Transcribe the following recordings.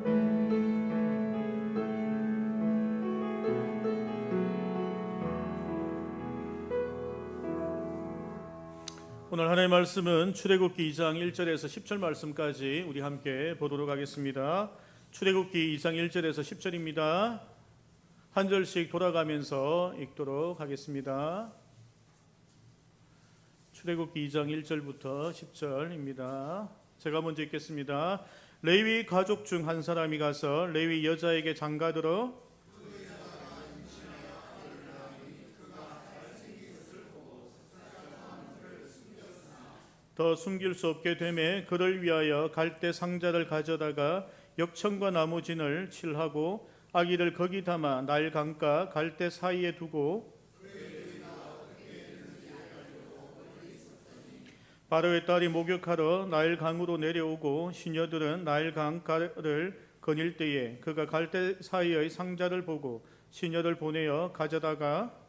오늘 하나님의 말씀은 출애굽기 2장 1절에서 10절 말씀까지 우리 함께 보도록 하겠습니다. 출애굽기 2장 1절에서 10절입니다. 한 절씩 돌아가면서 읽도록 하겠습니다. 출애굽기 2장 1절부터 10절입니다. 제가 먼저 읽겠습니다. 레위 가족 중 한 사람이 가서 레위 여자에게 장가들어 더 숨길 수 없게 되매 그를 위하여 갈대 상자를 가져다가 역청과 나무진을 칠하고 아기를 거기 담아 나일 강가 갈대 사이에 두고 바로의 딸이 목욕하러 나일 강으로 내려오고 시녀들은 나일 강가를 거닐 때에 그가 갈대 사이의 상자를 보고 시녀를 보내어 가져다가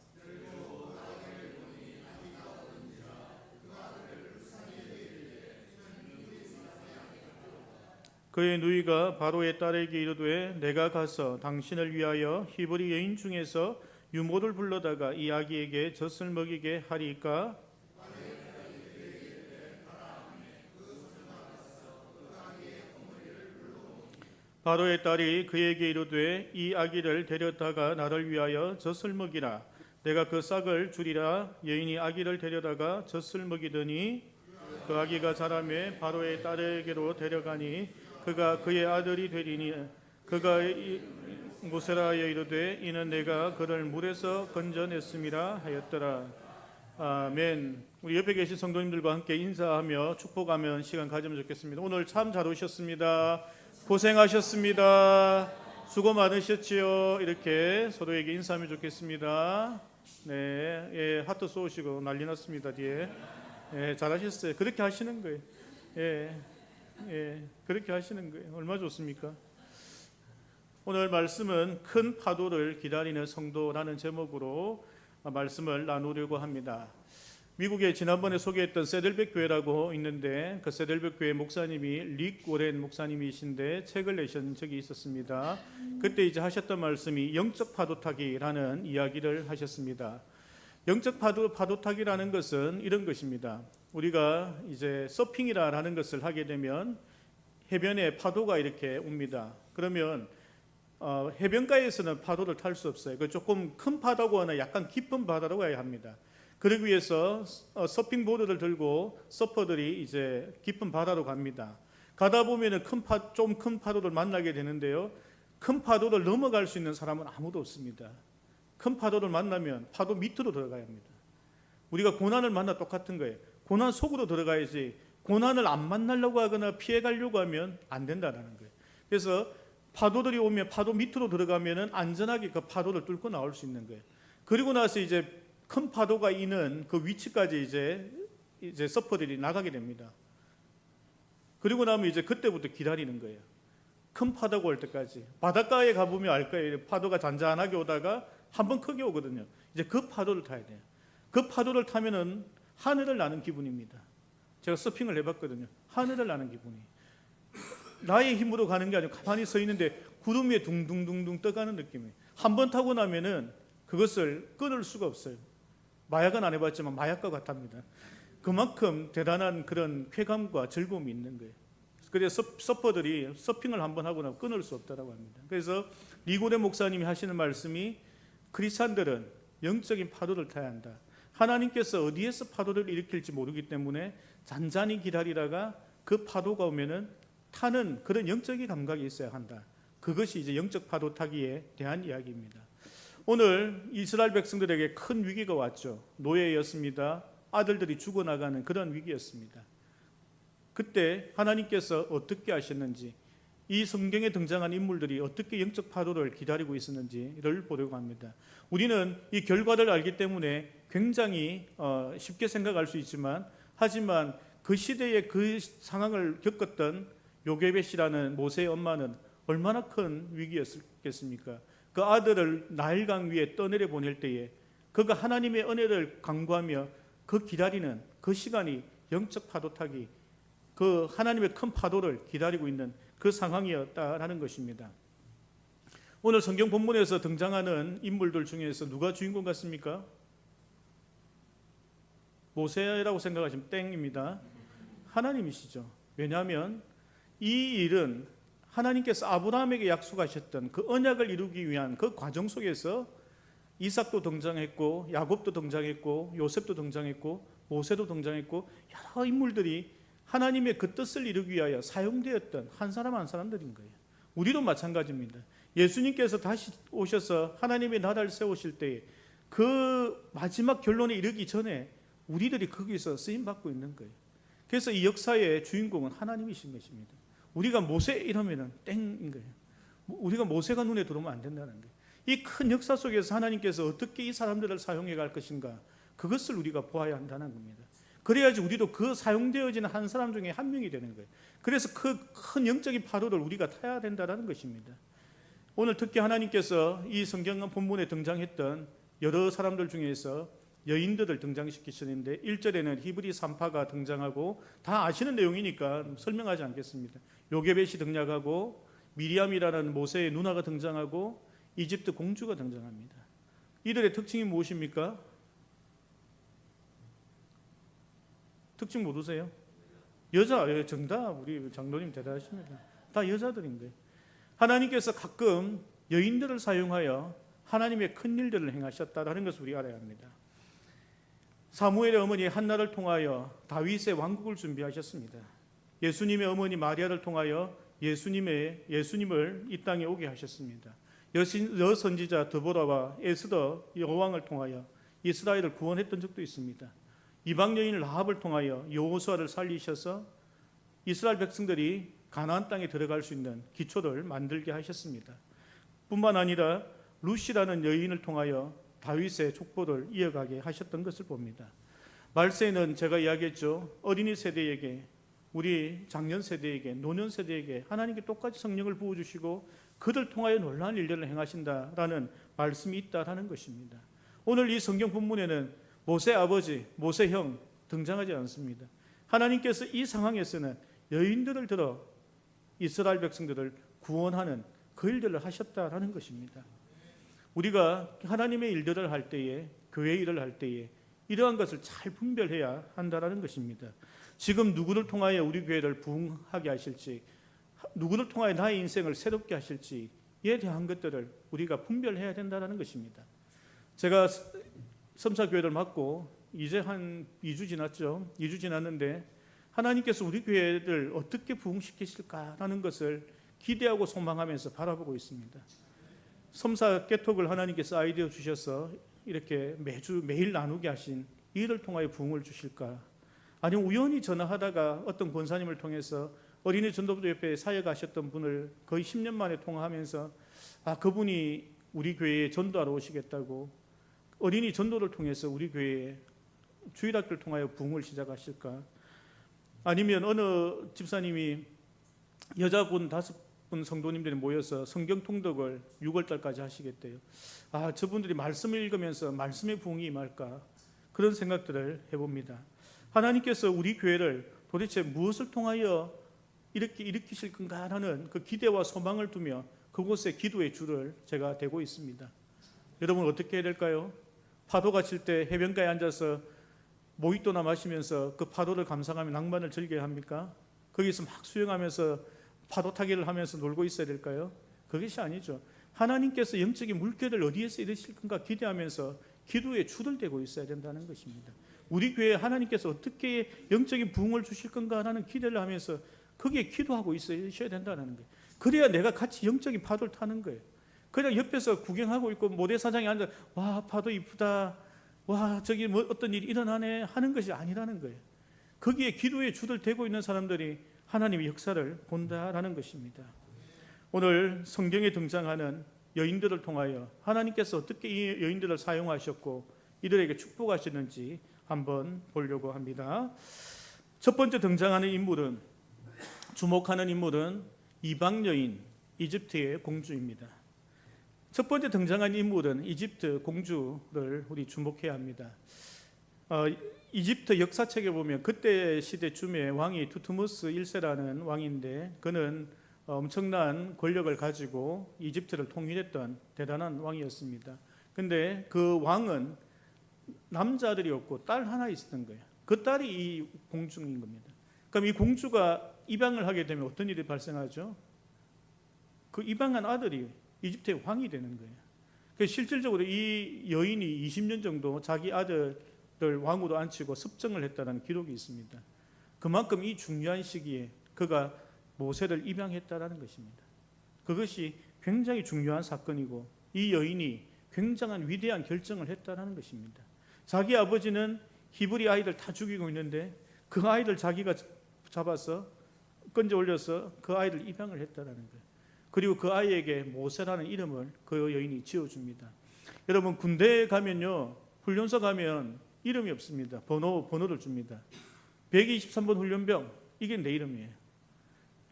그의 누이가 바로의 딸에게 이르되 내가 가서 당신을 위하여 히브리 여인 중에서 유모를 불러다가 이 아기에게 젖을 먹이게 하리까? 바로의 딸이 그에게 이르되 이 아기를 데려다가 나를 위하여 젖을 먹이라. 내가 그 싹을 주리라. 여인이 아기를 데려다가 젖을 먹이더니 그 아기가 자라매 바로의 딸에게로 데려가니 그가 그의 아들이 되리니 그가 모세라에 이르되 이는 내가 그를 물에서 건져냈음이라 하였더라. 아멘. 우리 옆에 계신 성도님들과 함께 인사하며 축복하면 시간 가지면 좋겠습니다. 오늘 참 잘 오셨습니다. 고생하셨습니다. 수고 많으셨지요. 이렇게 서로에게 인사하면 좋겠습니다. 네, 예, 하트 쏘시고 난리 났습니다. 뒤에. 예, 잘하셨어요. 그렇게 하시는 거예요. 예, 그렇게 하시는 거예요. 얼마나 좋습니까? 오늘 말씀은 큰 파도를 기다리는 성도라는 제목으로 말씀을 나누려고 합니다. 미국에 지난번에 소개했던 세들백 교회라고 있는데 그 세들백 교회 목사님이 릭 워렌 목사님이신데 책을 내신 적이 있었습니다. 그때 이제 하셨던 말씀이 영적 파도타기라는 이야기를 하셨습니다. 영적 파도타기라는 것은 이런 것입니다. 우리가 이제 서핑이라는 것을 하게 되면 해변에 파도가 이렇게 옵니다. 그러면 해변가에서는 파도를 탈 수 없어요. 그 조금 큰 바다거나 약간 깊은 바다로 가야 합니다. 그러기 위해서 서핑보드를 들고 서퍼들이 이제 깊은 바다로 갑니다. 가다 보면은 좀 큰 파도를 만나게 되는데요. 큰 파도를 넘어갈 수 있는 사람은 아무도 없습니다. 큰 파도를 만나면 파도 밑으로 들어가야 합니다. 우리가 고난을 만나 똑같은 거예요. 고난 속으로 들어가야지 고난을 안 만나려고 하거나 피해가려고 하면 안 된다는 거예요. 그래서 파도들이 오면 파도 밑으로 들어가면 안전하게 그 파도를 뚫고 나올 수 있는 거예요. 그리고 나서 이제 큰 파도가 있는 그 위치까지 이제 서퍼들이 나가게 됩니다. 그리고 나면 이제 그때부터 기다리는 거예요. 큰 파도가 올 때까지. 바닷가에 가보면 알 거예요. 파도가 잔잔하게 오다가 한번 크게 오거든요. 이제 그 파도를 타야 돼요. 그 파도를 타면은 하늘을 나는 기분입니다. 제가 서핑을 해봤거든요. 하늘을 나는 기분이. 나의 힘으로 가는 게 아니고 가만히 서 있는데 구름 위에 둥둥둥둥 떠가는 느낌이에요. 한번 타고 나면은 그것을 끊을 수가 없어요. 마약은 안 해봤지만 마약과 같답니다. 그만큼 대단한 그런 쾌감과 즐거움이 있는 거예요. 그래서 서퍼들이 서핑을 한번 하고 나면 끊을 수 없다고 합니다. 그래서 리고레 목사님이 하시는 말씀이 크리스찬들은 영적인 파도를 타야 한다. 하나님께서 어디에서 파도를 일으킬지 모르기 때문에 잔잔히 기다리다가 그 파도가 오면은 타는 그런 영적인 감각이 있어야 한다. 그것이 이제 영적 파도 타기에 대한 이야기입니다. 오늘 이스라엘 백성들에게 큰 위기가 왔죠. 노예였습니다. 아들들이 죽어나가는 그런 위기였습니다. 그때 하나님께서 어떻게 하셨는지, 이 성경에 등장한 인물들이 어떻게 영적 파도를 기다리고 있었는지를 보려고 합니다. 우리는 이 결과를 알기 때문에 굉장히 쉽게 생각할 수 있지만, 하지만 그 시대에 그 상황을 겪었던 요게벳이라는 모세의 엄마는 얼마나 큰 위기였겠습니까? 그 아들을 나일강 위에 떠내려 보낼 때에 그가 하나님의 은혜를 간구하며 그 기다리는 그 시간이 영적 파도 타기, 그 하나님의 큰 파도를 기다리고 있는 그 상황이었다라는 것입니다. 오늘 성경 본문에서 등장하는 인물들 중에서 누가 주인공 같습니까? 모세라고 생각하시면 땡입니다. 하나님이시죠. 왜냐하면 이 일은 하나님께서 아브라함에게 약속하셨던 그 언약을 이루기 위한 그 과정 속에서 이삭도 등장했고 야곱도 등장했고 요셉도 등장했고 모세도 등장했고 여러 인물들이 하나님의 그 뜻을 이루기 위하여 사용되었던 한 사람 한 사람들인 거예요. 우리도 마찬가지입니다. 예수님께서 다시 오셔서 하나님의 나라를 세우실 때에 그 마지막 결론에 이르기 전에 우리들이 거기서 쓰임받고 있는 거예요. 그래서 이 역사의 주인공은 하나님이신 것입니다. 우리가 모세 이러면은 땡인 거예요. 우리가 모세가 눈에 들어오면 안 된다는 거예요. 이 큰 역사 속에서 하나님께서 어떻게 이 사람들을 사용해 갈 것인가, 그것을 우리가 보아야 한다는 겁니다. 그래야지 우리도 그 사용되어지는 한 사람 중에 한 명이 되는 거예요. 그래서 그 큰 영적인 파도를 우리가 타야 된다는 것입니다. 오늘 특히 하나님께서 이 성경 본문에 등장했던 여러 사람들 중에서 여인들을 등장시키시는데 1절에는 히브리 산파가 등장하고 다 아시는 내용이니까 설명하지 않겠습니다. 요게벳이 등장하고 미리암이라는 모세의 누나가 등장하고 이집트 공주가 등장합니다. 이들의 특징이 무엇입니까? 특징 모르세요? 여자, 정답. 우리 장로님 대단하십니다. 다 여자들인 거예요. 하나님께서 가끔 여인들을 사용하여 하나님의 큰 일들을 행하셨다는 것을 우리가 알아야 합니다. 사무엘의 어머니 한나를 통하여 다윗의 왕국을 준비하셨습니다. 예수님의 어머니 마리아를 통하여 예수님을 이 땅에 오게 하셨습니다. 여선지자 드보라와 에스더 여왕을 통하여 이스라엘을 구원했던 적도 있습니다. 이방 여인 라합을 통하여 여호수아를 살리셔서 이스라엘 백성들이 가나안 땅에 들어갈 수 있는 기초를 만들게 하셨습니다. 뿐만 아니라 루시라는 여인을 통하여 다윗의 족보를 이어가게 하셨던 것을 봅니다. 말세는 제가 이야기했죠. 어린이 세대에게, 우리 장년 세대에게, 노년 세대에게 하나님께 똑같이 성령을 부어주시고 그들 통하여 놀라운 일들을 행하신다라는 말씀이 있다라는 것입니다. 오늘 이 성경 본문에는 모세 아버지, 모세 형 등장하지 않습니다. 하나님께서 이 상황에서는 여인들을 들어 이스라엘 백성들을 구원하는 그 일들을 하셨다라는 것입니다. 우리가 하나님의 일들을 할 때에, 교회 일을 할 때에 이러한 것을 잘 분별해야 한다라는 것입니다. 지금 누구를 통하여 우리 교회를 부흥하게 하실지, 누구를 통하여 나의 인생을 새롭게 하실지에 대한 것들을 우리가 분별해야 된다는 것입니다. 제가 섬사교회를 맡고 이제 한 2주 지났죠. 2주 지났는데 하나님께서 우리 교회를 어떻게 부흥시키실까라는 것을 기대하고 소망하면서 바라보고 있습니다. 섬사 깨톡을 하나님께서 아이디어 주셔서 이렇게 매일 나누게 하신 이를 통하여 부흥을 주실까? 아니면 우연히 전화하다가 어떤 권사님을 통해서 어린이 전도부 옆에 사역하셨던 분을 거의 10년 만에 통화하면서 그분이 우리 교회에 전도하러 오시겠다고 어린이 전도를 통해서 우리 교회에 주일학교를 통하여 부흥을 시작하실까? 아니면 어느 집사님이 여자분 5분 성도님들이 모여서 성경 통독을 6월달까지 하시겠대요. 저분들이 말씀을 읽으면서 말씀의 부흥이 임할까? 그런 생각들을 해봅니다. 하나님께서 우리 교회를 도대체 무엇을 통하여 이렇게 일으키실 건가라는 그 기대와 소망을 두며 그곳에 기도의 줄을 제가 대고 있습니다. 여러분 어떻게 해야 될까요? 파도가 칠 때 해변가에 앉아서 모히또나 마시면서 그 파도를 감상하며 낭만을 즐겨야 합니까? 거기서 막 수영하면서 파도 타기를 하면서 놀고 있어야 될까요? 그것이 아니죠. 하나님께서 영적인 물결을 어디에서 이루실 건가 기대하면서 기도에 줄을 대고 있어야 된다는 것입니다. 우리 교회에 하나님께서 어떻게 영적인 부흥을 주실 건가라는 기대를 하면서 거기에 기도하고 있어야 된다는 거예요. 그래야 내가 같이 영적인 파도를 타는 거예요. 그냥 옆에서 구경하고 있고 모래사장에 앉아 와 파도 이쁘다, 와 저기 뭐 어떤 일이 일어나네 하는 것이 아니라는 거예요. 거기에 기도에 줄을 대고 있는 사람들이 하나님의 역사를 본다라는 것입니다. 오늘 성경에 등장하는 여인들을 통하여 하나님께서 어떻게 이 여인들을 사용하셨고 이들에게 축복하시는지 한번 보려고 합니다. 첫 번째 등장하는 인물은, 주목하는 인물은 이방 여인 이집트의 공주입니다. 첫 번째 등장한 인물은 이집트 공주를 우리 주목해야 합니다. 이집트 역사책에 보면 그때 시대쯤에 왕이 투트모스 1세라는 왕인데 그는 엄청난 권력을 가지고 이집트를 통일했던 대단한 왕이었습니다. 근데 그 왕은 남자들이었고 딸 하나 있었던 거예요. 그 딸이 이 공주인 겁니다. 그럼 이 공주가 입양을 하게 되면 어떤 일이 발생하죠? 그 입양한 아들이 이집트의 왕이 되는 거예요. 그래서 실질적으로 이 여인이 20년 정도 자기 아들을 왕으로 앉히고 습정을 했다는 기록이 있습니다. 그만큼 이 중요한 시기에 그가 모세를 입양했다라는 것입니다. 그것이 굉장히 중요한 사건이고 이 여인이 굉장한 위대한 결정을 했다라는 것입니다. 자기 아버지는 히브리 아이들 다 죽이고 있는데 그 아이들 자기가 잡아서 건져 올려서 그 아이를 입양을 했다라는 거예요. 그리고 그 아이에게 모세라는 이름을 그 여인이 지어줍니다. 여러분 군대에 가면요, 훈련소 가면 이름이 없습니다. 번호를 줍니다. 123번 훈련병, 이게 내 이름이에요.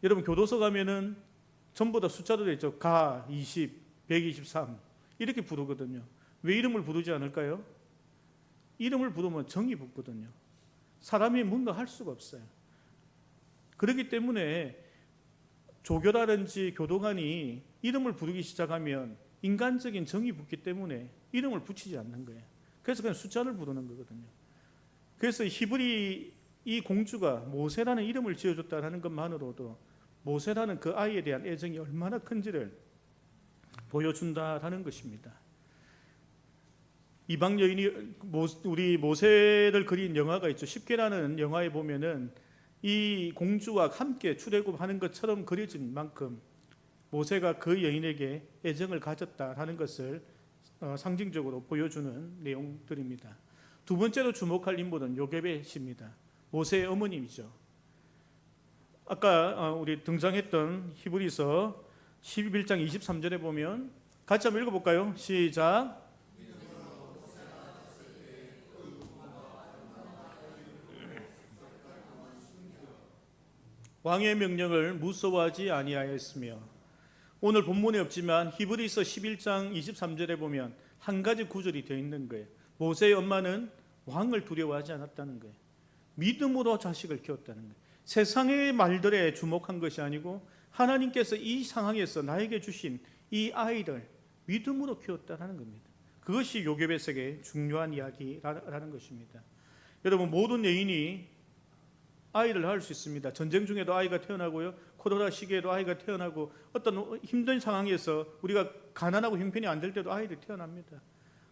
여러분 교도소 가면은 전부 다 숫자로 되어 있죠. 가 20, 123 이렇게 부르거든요. 왜 이름을 부르지 않을까요? 이름을 부르면 정이 붙거든요. 사람이 뭔가 할 수가 없어요. 그렇기 때문에 조교라든지 교도관이 이름을 부르기 시작하면 인간적인 정이 붙기 때문에 이름을 붙이지 않는 거예요. 그래서 그냥 숫자를 부르는 거거든요. 그래서 히브리 이 공주가 모세라는 이름을 지어줬다는 것만으로도 모세라는 그 아이에 대한 애정이 얼마나 큰지를 보여준다라는 것입니다. 이방 여인이 우리 모세를 그린 영화가 있죠. 십계라는 영화에 보면은 이 공주와 함께 출애굽하는 것처럼 그려진 만큼 모세가 그 여인에게 애정을 가졌다라는 것을 상징적으로 보여주는 내용들입니다. 두 번째로 주목할 인물은 요게벳입니다. 모세의 어머님이죠. 아까 우리 등장했던 히브리서 11장 23절에 보면 같이 한번 읽어볼까요? 시작. 왕의 명령을 무서워하지 아니하였으며, 오늘 본문에 없지만 히브리서 11장 23절에 보면 한 가지 구절이 되어 있는 거예요. 모세의 엄마는 왕을 두려워하지 않았다는 거예요. 믿음으로 자식을 키웠다는 거예요. 세상의 말들에 주목한 것이 아니고 하나님께서 이 상황에서 나에게 주신 이 아이를 믿음으로 키웠다는 겁니다. 그것이 요게벳에게 중요한 이야기라는 것입니다. 여러분 모든 여인이 아이를 낳을 수 있습니다. 전쟁 중에도 아이가 태어나고요. 코로나 시기에도 아이가 태어나고 어떤 힘든 상황에서 우리가 가난하고 형편이 안 될 때도 아이들이 태어납니다.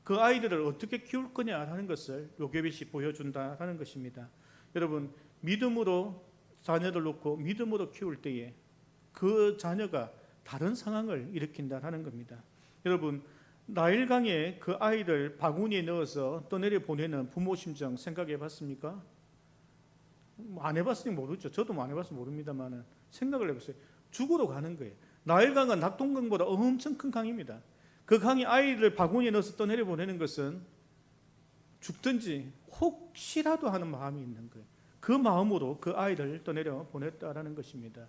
그 아이들을 어떻게 키울 거냐라는 것을 요게벳이 보여준다라는 것입니다. 여러분 믿음으로 자녀를 놓고 믿음으로 키울 때에 그 자녀가 다른 상황을 일으킨다라는 겁니다. 여러분 나일강에 그 아이를 바구니에 넣어서 떠내려 보내는 부모 심정 생각해 봤습니까? 안 해봤으니 모르죠. 저도 안 해봐서 모릅니다만 생각을 해보세요. 죽으러 가는 거예요. 나일강은 낙동강보다 엄청 큰 강입니다. 그 강에 아이를 바구니에 넣어서 떠내려 보내는 것은 죽든지 혹시라도 하는 마음이 있는 거예요. 그 마음으로 그 아이를 떠내려 보냈다라는 것입니다.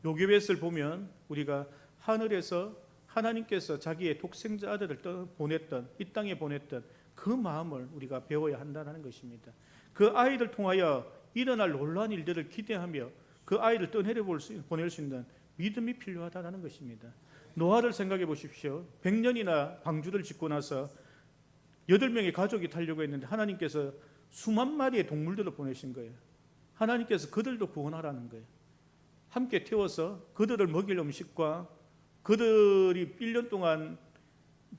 요게벳을 보면 우리가 하늘에서 하나님께서 자기의 독생자 아들을 보냈던 이 땅에 보냈던 그 마음을 우리가 배워야 한다는 것입니다. 그 아이를 통하여 일어날 놀라운 일들을 기대하며 그 아이를 떠내려 보낼 수 있는 믿음이 필요하다는 것입니다. 노아를 생각해 보십시오. 100년이나 방주를 짓고 나서 8명의 가족이 타려고 했는데 하나님께서 수만 마리의 동물들을 보내신 거예요. 하나님께서 그들도 구원하라는 거예요. 함께 태워서 그들을 먹일 음식과 그들이 1년 동안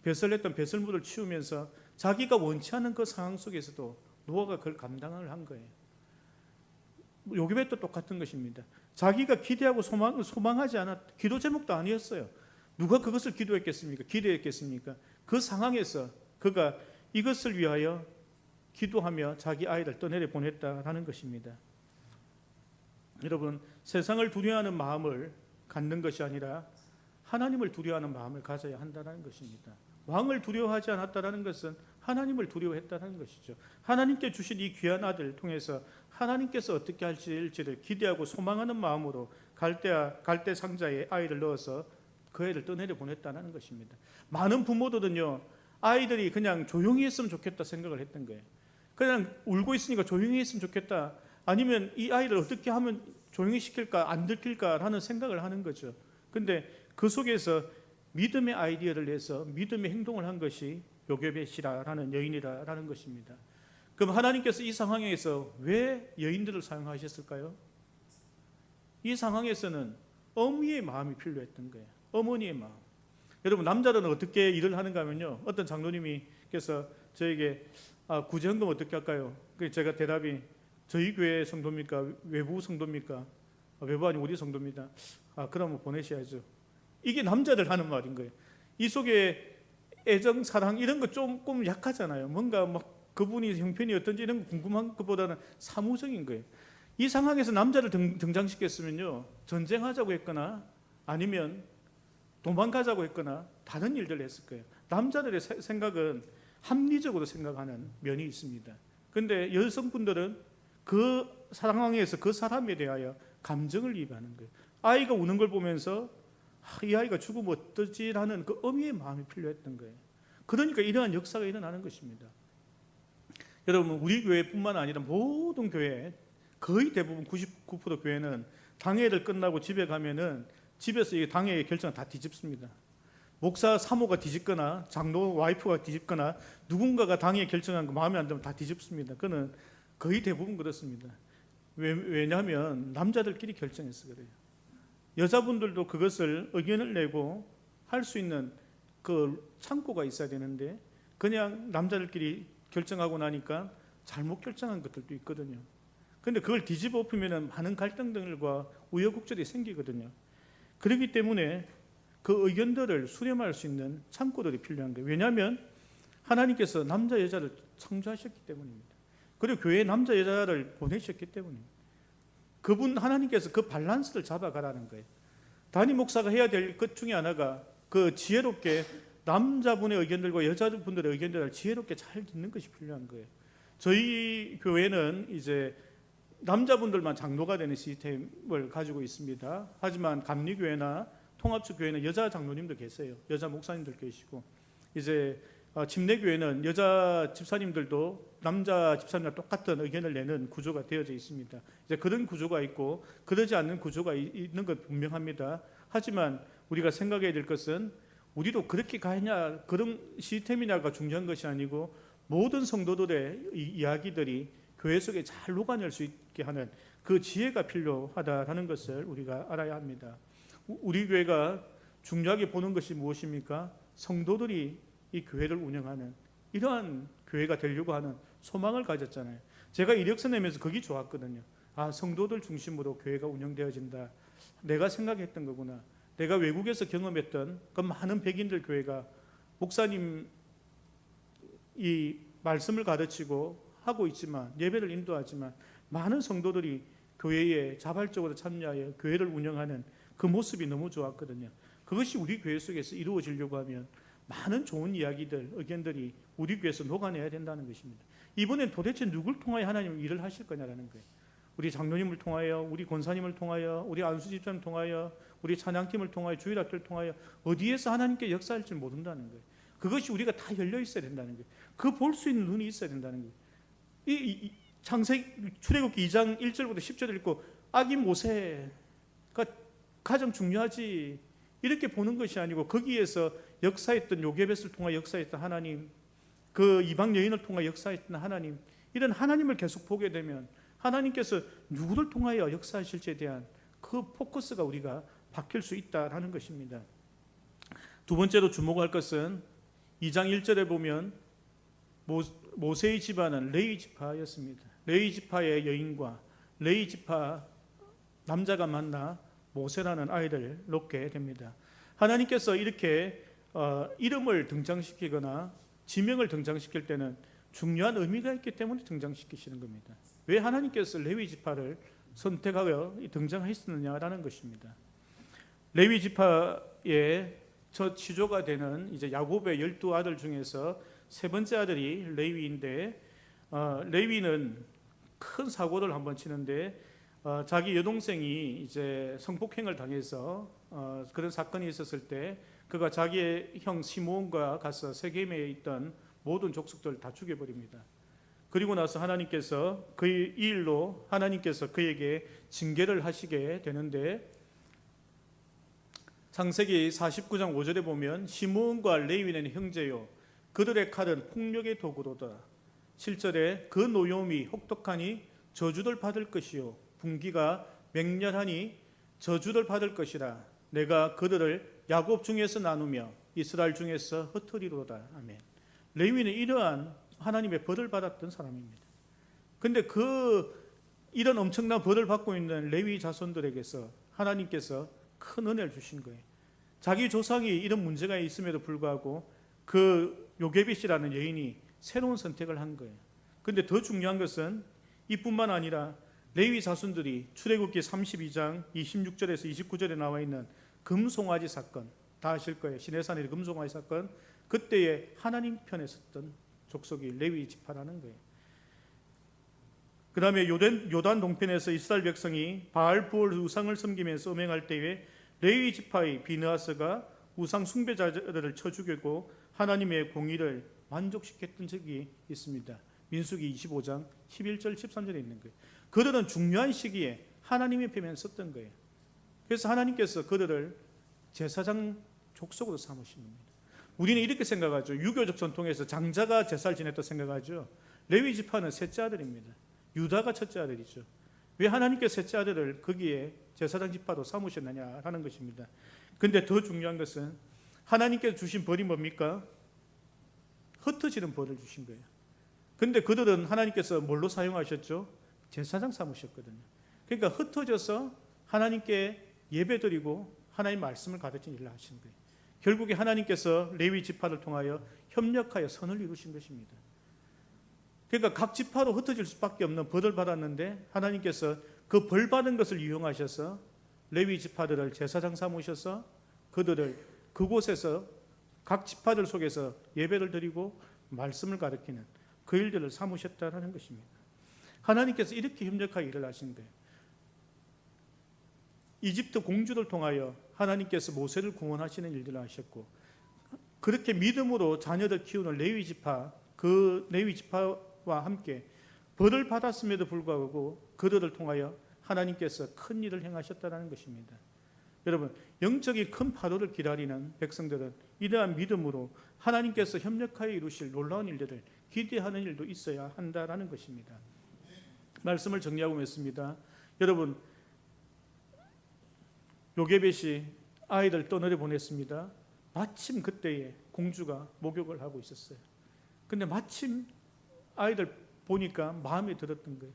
배설했던 배설물을 치우면서 자기가 원치 않은 그 상황 속에서도 노아가 그걸 감당을 한 거예요. 요게벳도 똑같은 것입니다. 자기가 기대하고 소망하지 않았, 기도 제목도 아니었어요. 누가 그것을 기도했겠습니까? 기대했겠습니까? 그 상황에서 그가 이것을 위하여 기도하며 자기 아이를 떠내려 보냈다라는 것입니다. 여러분 세상을 두려워하는 마음을 갖는 것이 아니라 하나님을 두려워하는 마음을 가져야 한다는 것입니다. 왕을 두려워하지 않았다는 것은 하나님을 두려워했다는 것이죠. 하나님께 주신 이 귀한 아들을 통해서 하나님께서 어떻게 하실지를 기대하고 소망하는 마음으로 갈대 상자에 아이를 넣어서 그 애를 떠내려 보냈다는 것입니다. 많은 부모들은요 아이들이 그냥 조용히 했으면 좋겠다 생각을 했던 거예요. 그냥 울고 있으니까 조용히 했으면 좋겠다, 아니면 이 아이를 어떻게 하면 조용히 시킬까 안 들킬까라는 생각을 하는 거죠. 근데 그 속에서 믿음의 아이디어를 내서 믿음의 행동을 한 것이 요게벳이라는 여인이라는 것입니다. 그럼 하나님께서 이 상황에서 왜 여인들을 사용하셨을까요? 이 상황에서는 어미의 마음이 필요했던 거예요. 어머니의 마음. 여러분, 남자들은 어떻게 일을 하는가 하면요, 어떤 장로님께서 저에게 구제헌금 어떻게 할까요? 그래서 제가 대답이, 저희 교회 성도입니까? 외부 성도입니까? 외부 아니고 우리 성도입니다. 그러면 보내셔야죠. 이게 남자들 하는 말인 거예요. 이 속에 애정, 사랑 이런 거 조금 약하잖아요. 뭔가 막 그분이 형편이 어떤지 이런 거 궁금한 것보다는 사무적인 거예요. 이 상황에서 남자를 등장시켰으면요, 전쟁하자고 했거나 아니면 도망가자고 했거나 다른 일들을 했을 거예요. 남자들의 생각은 합리적으로 생각하는 면이 있습니다. 그런데 여성분들은 그 상황에서 그 사람에 대하여 감정을 이입하는 거예요. 아이가 우는 걸 보면서 이 아이가 죽으면 어떠지라는 그 어미의 마음이 필요했던 거예요. 그러니까 이러한 역사가 일어나는 것입니다. 여러분, 우리 교회뿐만 아니라 모든 교회, 거의 대부분 99% 교회는 당회를 끝나고 집에 가면은 집에서 이 당회의 결정을 다 뒤집습니다. 목사 사모가 뒤집거나 장로 와이프가 뒤집거나 누군가가 당회에 결정한 거 마음에 안 들면 다 뒤집습니다. 그는 거의 대부분 그렇습니다. 왜냐하면 남자들끼리 결정해서 그래요. 여자분들도 그것을 의견을 내고 할 수 있는 그 창구가 있어야 되는데 그냥 남자들끼리 결정하고 나니까 잘못 결정한 것들도 있거든요. 그런데 그걸 뒤집어 엎으면 많은 갈등들과 우여곡절이 생기거든요. 그렇기 때문에 그 의견들을 수렴할 수 있는 창구들이 필요한 거예요. 왜냐하면 하나님께서 남자 여자를 창조하셨기 때문입니다. 그리고 교회에 남자 여자를 보내셨기 때문입니다. 그분 하나님께서 그 밸런스를 잡아가라는 거예요. 담임 목사가 해야 될 것 중에 하나가 그 지혜롭게 남자분의 의견들과 여자분들의 의견들을 지혜롭게 잘 듣는 것이 필요한 거예요. 저희 교회는 이제 남자분들만 장로가 되는 시스템을 가지고 있습니다. 하지만 감리교회나 통합주교회는 여자 장로님도 계세요. 여자 목사님들 계시고, 이제 침례교회는 여자 집사님들도 남자 집사님과 똑같은 의견을 내는 구조가 되어져 있습니다. 이제 그런 구조가 있고 그러지 않는 구조가 있는 것 분명합니다. 하지만 우리가 생각해야 될 것은 우리도 그렇게 가냐 그런 시스템이냐가 중요한 것이 아니고 모든 성도들의 이야기들이 교회 속에 잘 녹아낼 수 있게 하는 그 지혜가 필요하다는 것을 우리가 알아야 합니다. 우리 교회가 중요하게 보는 것이 무엇입니까? 성도들이 이 교회를 운영하는 이러한 교회가 되려고 하는 소망을 가졌잖아요. 제가 이력서 내면서 그게 좋았거든요. 성도들 중심으로 교회가 운영되어진다. 내가 생각했던 거구나. 내가 외국에서 경험했던 그 많은 백인들 교회가 목사님 이 말씀을 가르치고 하고 있지만, 예배를 인도하지만 많은 성도들이 교회에 자발적으로 참여하여 교회를 운영하는 그 모습이 너무 좋았거든요. 그것이 우리 교회 속에서 이루어지려고 하면 많은 좋은 이야기들, 의견들이 우리 교회에서 녹아내야 된다는 것입니다. 이번엔 도대체 누굴 통하여 하나님 일을 하실 거냐라는 거예요. 우리 장로님을 통하여, 우리 권사님을 통하여, 우리 안수 집사님을 통하여, 우리 찬양팀을 통하여, 주일학교를 통하여 어디에서 하나님께 역사할지 모른다는 거예요. 그것이 우리가 다 열려 있어야 된다는 거예요. 그 볼 수 있는 눈이 있어야 된다는 거예요. 이 출애굽기 2장 1절부터 10절을 읽고 아기 모세가 가장 중요하지 이렇게 보는 것이 아니고, 거기에서 역사했던 요게벳을 통해 역사했던 하나님, 그 이방 여인을 통해 역사했던 하나님, 이런 하나님을 계속 보게 되면 하나님께서 누구를 통하여 역사하실지에 대한 그 포커스가 우리가 바뀔 수 있다라는 것입니다. 두 번째로 주목할 것은 2장 1절에 보면 모세의 집안은 레위 지파였습니다. 레위 지파의 여인과 레위 지파 남자가 만나 모세라는 아이를 낳게 됩니다. 하나님께서 이렇게 이름을 등장시키거나 지명을 등장시킬 때는 중요한 의미가 있기 때문에 등장시키시는 겁니다. 왜 하나님께서 레위 지파를 선택하여 등장했느냐라는 것입니다. 레위 지파의 첫 시조가 되는 이제 야곱의 12아들 중에서 세 번째 아들이 레위인데, 레위는 큰 사고를 한번 치는데 자기 여동생이 이제 성폭행을 당해서 그런 사건이 있었을 때 그가 자기의 형 시므온과 가서 세겜에 있던 모든 족속들을 다 죽여버립니다. 그리고 나서 하나님께서 이 일로 하나님께서 그에게 징계를 하시게 되는데, 창세기 49장 5절에 보면 시므온과 레위는 형제요 그들의 칼은 폭력의 도구로다. 7절에 그 노여움이 혹독하니 저주를 받을 것이요 분기가 맹렬하니 저주를 받을 것이라. 내가 그들을 야곱 중에서 나누며 이스라엘 중에서 흩으리로다. 아멘. 레위는 이러한 하나님의 벌을 받았던 사람입니다. 근데 이런 엄청난 벌을 받고 있는 레위 자손들에게서 하나님께서 큰 은혜를 주신 거예요. 자기 조상이 이런 문제가 있음에도 불구하고 그 요게벳이라는 여인이 새로운 선택을 한 거예요. 근데 더 중요한 것은 이뿐만 아니라 레위 자손들이 출애굽기 32장 26절에서 29절에 나와 있는 금송아지 사건, 다 아실 거예요. 시내산의 금송아지 사건, 그때에 하나님 편에 섰던 족속이 레위 지파라는 거예요. 그 다음에 요단 동편에서 이스라엘 백성이 바알부올 우상을 섬기면서 음행할 때에 레위 지파의 비느하스가 우상 숭배자들을 쳐 죽이고 하나님의 공의를 만족시켰던 적이 있습니다. 민수기 25장 11절 13절에 있는 거예요. 그들은 중요한 시기에 하나님의 편에 섰던 거예요. 그래서 하나님께서 그들을 제사장 족속으로 삼으신 겁니다. 우리는 이렇게 생각하죠. 유교적 전통에서 장자가 제사를 지냈다 생각하죠. 레위 지파는 셋째 아들입니다. 유다가 첫째 아들이죠. 왜 하나님께서 셋째 아들을 거기에 제사장 지파로 삼으셨느냐라는 것입니다. 그런데 더 중요한 것은 하나님께서 주신 벌이 뭡니까? 흩어지는 벌을 주신 거예요. 그런데 그들은 하나님께서 뭘로 사용하셨죠? 제사장 삼으셨거든요. 그러니까 흩어져서 하나님께 예배드리고 하나님 말씀을 가르치는 일을 하신 거예요. 결국에 하나님께서 레위 지파를 통하여 협력하여 선을 이루신 것입니다. 그러니까 각 지파로 흩어질 수밖에 없는 벌을 받았는데 하나님께서 그 벌 받은 것을 이용하셔서 레위 지파들을 제사장 삼으셔서 그들을 그곳에서 각 지파들 속에서 예배를 드리고 말씀을 가르치는 그 일들을 삼으셨다는 것입니다. 하나님께서 이렇게 협력하게 일을 하신 거예요. 이집트 공주를 통하여 하나님께서 모세를 구원하시는 일들을 하셨고, 그렇게 믿음으로 자녀들 키우는 레위 지파, 그 레위 지파와 함께 벌을 받았음에도 불구하고 그들을 통하여 하나님께서 큰 일을 행하셨다는 것입니다. 여러분, 영적인 큰 파도를 기다리는 백성들은 이러한 믿음으로 하나님께서 협력하여 이루실 놀라운 일들을 기대하는 일도 있어야 한다는 것입니다. 말씀을 정리하고 있습니다. 여러분, 요게벳이 아이들 떠나려 보냈습니다. 마침 그때에 공주가 목욕을 하고 있었어요. 근데 마침 아이들 보니까 마음에 들었던 거예요.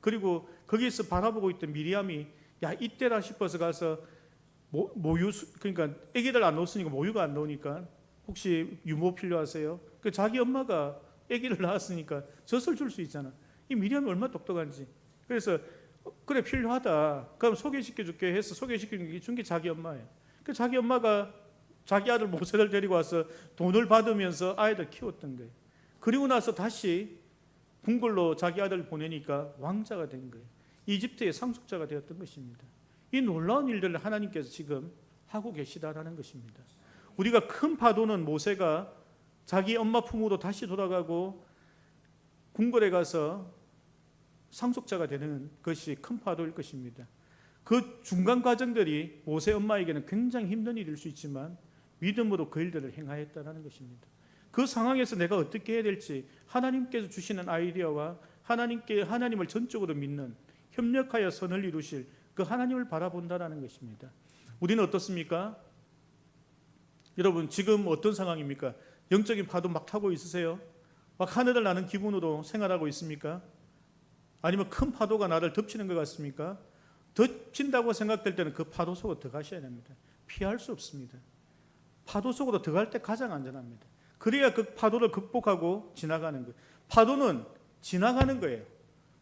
그리고 거기서 바라보고 있던 미리암이 야, 이때라 싶어서 가서 모유, 그러니까 아기들 안 놓으니까 모유가 안 나오니까 혹시 유모 필요하세요? 그 자기 엄마가 아기를 낳았으니까 젖을 줄 수 있잖아. 이 미리암이 얼마나 똑똑한지. 그래서 그래 필요하다. 그럼 소개시켜줄게 해서 소개시켜준 게 자기 엄마예요. 그 자기 엄마가 자기 아들 모세를 데리고 와서 돈을 받으면서 아이들 키웠던 거예요. 그리고 나서 다시 궁궐로 자기 아들을 보내니까 왕자가 된 거예요. 이집트의 상속자가 되었던 것입니다. 이 놀라운 일들을 하나님께서 지금 하고 계시다라는 것입니다. 우리가 큰 파도는 모세가 자기 엄마 품으로 다시 돌아가고 궁궐에 가서 상속자가 되는 것이 큰 파도일 것입니다. 그 중간 과정들이 모세 엄마에게는 굉장히 힘든 일일 수 있지만 믿음으로 그 일들을 행하였다는 것입니다. 그 상황에서 내가 어떻게 해야 될지 하나님께서 주시는 아이디어와 하나님을 전적으로 믿는 협력하여 선을 이루실 그 하나님을 바라본다는 것입니다. 우리는 어떻습니까? 여러분, 지금 어떤 상황입니까? 영적인 파도 막 타고 있으세요? 막 하늘을 나는 기분으로 생활하고 있습니까? 아니면 큰 파도가 나를 덮치는 것 같습니까? 덮친다고 생각될 때는 그 파도 속으로 들어가셔야 됩니다. 피할 수 없습니다. 파도 속으로 들어갈 때 가장 안전합니다. 그래야 그 파도를 극복하고 지나가는 거예요. 파도는 지나가는 거예요.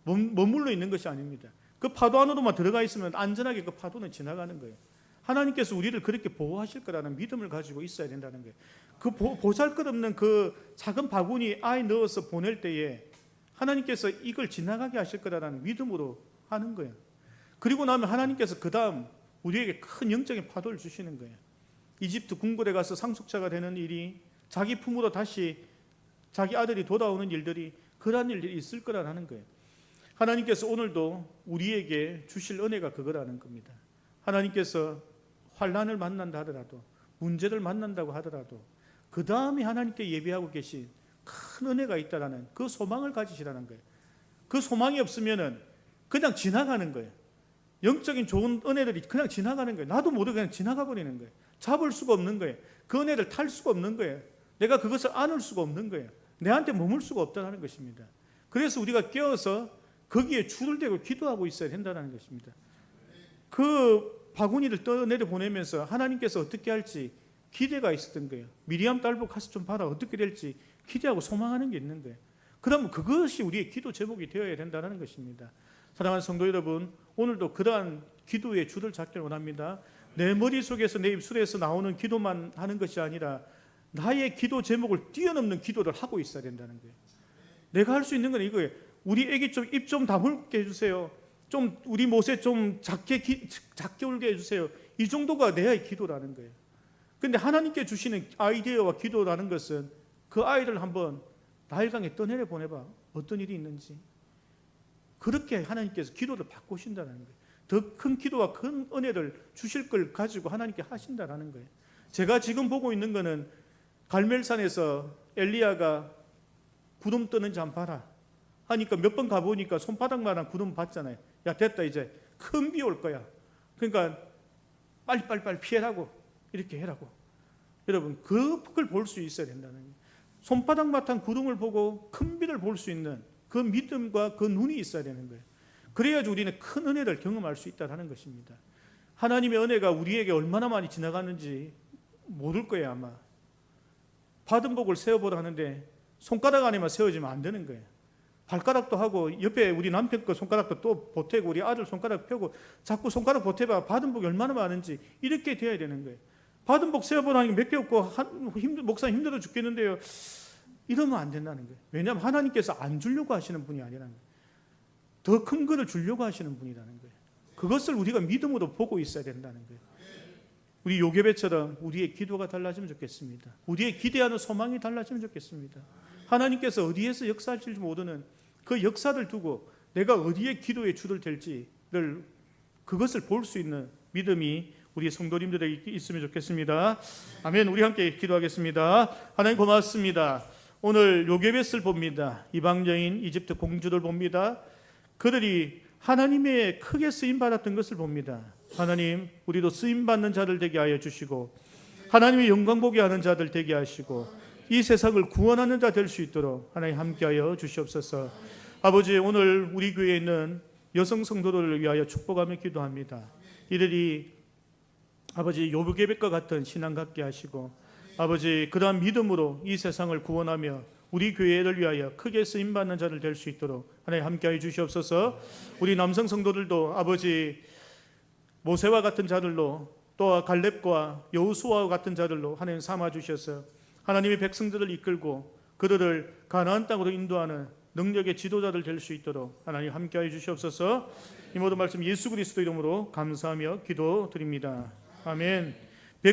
머물러 있는 것이 아닙니다. 그 파도 안으로만 들어가 있으면 안전하게 그 파도는 지나가는 거예요. 하나님께서 우리를 그렇게 보호하실 거라는 믿음을 가지고 있어야 된다는 거예요. 그 보잘것없는 그 작은 바구니 아이 넣어서 보낼 때에 하나님께서 이걸 지나가게 하실 거라는 믿음으로 하는 거예요. 그리고 나면 하나님께서 그 다음 우리에게 큰 영적인 파도를 주시는 거예요. 이집트 궁궐에 가서 상속자가 되는 일이, 자기 품으로 다시 자기 아들이 돌아오는 일들이, 그러한 일들이 있을 거라는 거예요. 하나님께서 오늘도 우리에게 주실 은혜가 그거라는 겁니다. 하나님께서 환난을 만난다 하더라도, 문제를 만난다고 하더라도 그 다음에 하나님께 예배하고 계신 큰 은혜가 있다라는 그 소망을 가지시라는 거예요. 그 소망이 없으면은 그냥 지나가는 거예요. 영적인 좋은 은혜들이 그냥 지나가는 거예요. 나도 모르게 그냥 지나가 버리는 거예요. 잡을 수가 없는 거예요. 그 은혜를 탈 수가 없는 거예요. 내가 그것을 안을 수가 없는 거예요. 내한테 머물 수가 없다는 것입니다. 그래서 우리가 깨어서 거기에 줄을 대고 기도하고 있어야 된다는 것입니다. 그 바구니를 떠내려 보내면서 하나님께서 어떻게 할지 기대가 있었던 거예요. 미리암 딸보 가서 좀 봐라, 어떻게 될지 기대하고 소망하는 게 있는 거예요. 그러면 그것이 우리의 기도 제목이 되어야 된다는 것입니다. 사랑하는 성도 여러분, 오늘도 그러한 기도의 줄을 잡기를 원합니다. 내 머릿속에서 내 입술에서 나오는 기도만 하는 것이 아니라 나의 기도 제목을 뛰어넘는 기도를 하고 있어야 된다는 거예요. 내가 할 수 있는 건 이거예요. 우리 애기 좀 입 좀 다물게 해주세요. 좀 우리 못에 좀 작게 울게 해주세요. 이 정도가 내 기도라는 거예요. 근데 하나님께 주시는 아이디어와 기도라는 것은 그 아이를 한번 나일강에 떠내려 보내봐. 어떤 일이 있는지. 그렇게 하나님께서 기도를 바꾸신다는 거예요. 더 큰 기도와 큰 은혜를 주실 걸 가지고 하나님께 하신다는 거예요. 제가 지금 보고 있는 거는 갈멜산에서 엘리야가 구름 뜨는지 한번 봐라 하니까 몇 번 가보니까 손바닥만한 구름 봤잖아요. 야 됐다, 이제 큰 비 올 거야. 그러니까 빨리 피해라고, 이렇게 해라고. 여러분, 그걸 볼 수 있어야 된다는 거예요. 손바닥만한 구름을 보고 큰 비를 볼 수 있는 그 믿음과 그 눈이 있어야 되는 거예요. 그래야지 우리는 큰 은혜를 경험할 수 있다는 것입니다. 하나님의 은혜가 우리에게 얼마나 많이 지나가는지 모를 거예요. 아마 받은 복을 세어보라 하는데 손가락 안에만 세워지면 안 되는 거예요. 발가락도 하고 옆에 우리 남편 거 손가락도 또 보태고 우리 아들 손가락 펴고 자꾸 손가락 보태봐. 받은 복이 얼마나 많은지 이렇게 돼야 되는 거예요. 받은 복 세어보라는 게 몇 개 없고 목사님 힘들어 죽겠는데요, 이러면 안 된다는 거예요. 왜냐하면 하나님께서 안 주려고 하시는 분이 아니라는 거예요. 더 큰 것을 주려고 하시는 분이라는 거예요. 그것을 우리가 믿음으로 보고 있어야 된다는 거예요. 우리 요괴배처럼 우리의 기도가 달라지면 좋겠습니다. 우리의 기대하는 소망이 달라지면 좋겠습니다. 하나님께서 어디에서 역사할지 모르는 그 역사를 두고 내가 어디에 기도의 줄을 댈지를 그것을 볼 수 있는 믿음이 우리 성도님들에게 있으면 좋겠습니다. 아멘. 우리 함께 기도하겠습니다. 하나님 고맙습니다. 오늘 요괴벳을 봅니다. 이방 여인 이집트 공주를 봅니다. 그들이 하나님의 크게 쓰임 받았던 것을 봅니다. 하나님, 우리도 쓰임 받는 자들 되게 하여 주시고 하나님의 영광 보게 하는 자들 되게 하시고 이 세상을 구원하는 자 될 수 있도록 하나님 함께하여 주시옵소서. 아버지, 오늘 우리 교회에 있는 여성 성도들을 위하여 축복하며 기도합니다. 이들이 아버지 요괴벳과 같은 신앙 갖게 하시고 아버지 그러한 믿음으로 이 세상을 구원하며 우리 교회를 위하여 크게 쓰임받는 자들 될 수 있도록 하나님 함께하여 주시옵소서. 우리 남성 성도들도 아버지 모세와 같은 자들로 또 갈렙과 여호수아와 같은 자들로 하나님 삼아 주셔서 하나님의 백성들을 이끌고 그들을 가나안 땅으로 인도하는 능력의 지도자들 될 수 있도록 하나님 함께하여 주시옵소서. 이 모든 말씀 예수 그리스도 이름으로 감사하며 기도드립니다. 아멘.